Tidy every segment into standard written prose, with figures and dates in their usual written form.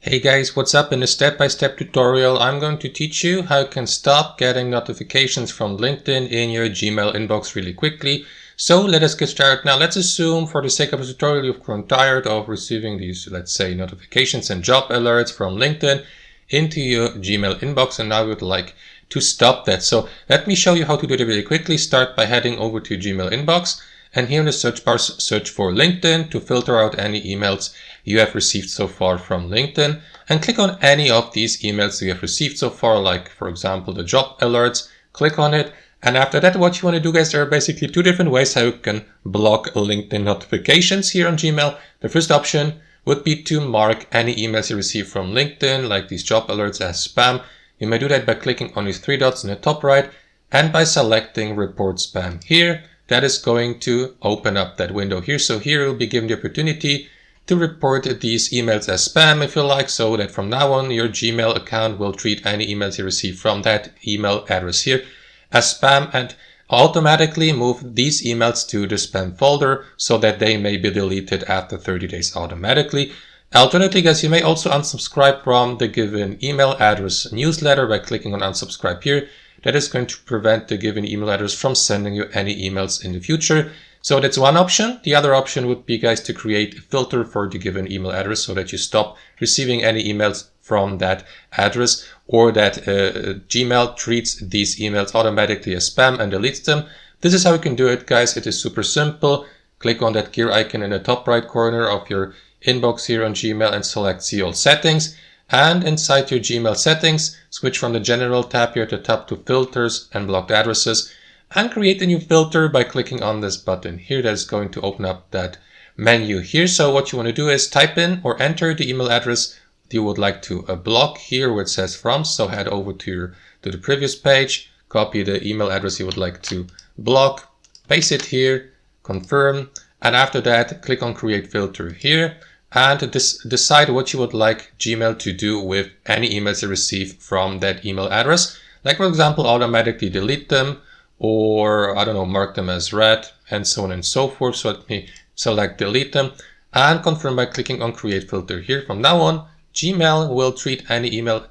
Hey guys, what's up? In this step-by-step tutorial, I'm going to teach you how you can stop getting notifications from LinkedIn in your Gmail inbox really quickly. So let us get started. Now let's assume for the sake of this tutorial you've grown tired of receiving these, let's say, notifications and job alerts from LinkedIn into your Gmail inbox, and now you would like to stop that. So let me show you how to do that really quickly. Start by heading over to Gmail inbox, and here in the search bar search for LinkedIn to filter out any emails you have received so far from LinkedIn, and click on any of these emails you have received so far, like for example the job alerts. Click on it, and after that what you want to do, guys, there are basically two different ways how you can block LinkedIn notifications here on Gmail. The first option would be to mark any emails you receive from LinkedIn, like these job alerts, as spam. You may do that by clicking on these three dots in the top right and by selecting report spam here. That is going to open up that window here. So here you'll be given the opportunity to report these emails as spam if you like, so that from now on your Gmail account will treat any emails you receive from that email address here as spam and automatically move these emails to the spam folder so that they may be deleted after 30 days automatically. Alternatively, guys, you may also unsubscribe from the given email address newsletter by clicking on unsubscribe here. That is going to prevent the given email address from sending you any emails in the future. So that's one option. The other option would be, guys, to create a filter for the given email address so that you stop receiving any emails from that address, or that Gmail treats these emails automatically as spam and deletes them. This is how you can do it, guys. It is super simple. Click on that gear icon in the top right corner of your inbox here on Gmail and select See All Settings. And inside your Gmail settings, switch from the General tab here at the top to Filters and Blocked Addresses, and create a new filter by clicking on this button here. That is going to open up that menu here. So what you want to do is type in or enter the email address you would like to block here where it says from. So head over to the previous page, copy the email address you would like to block, paste it here, confirm, and after that click on Create Filter here, and decide what you would like Gmail to do with any emails you receive from that email address. Like, for example, automatically delete them, or I don't know, mark them as read, and so on and so forth. So let me select delete them and confirm by clicking on Create Filter here. From now on, Gmail will treat any email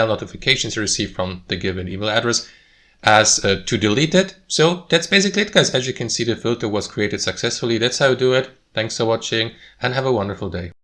notifications you receive from the given email address as to delete it. So that's basically it, guys. As you can see, the filter was created successfully. That's how you do it. Thanks for watching and have a wonderful day.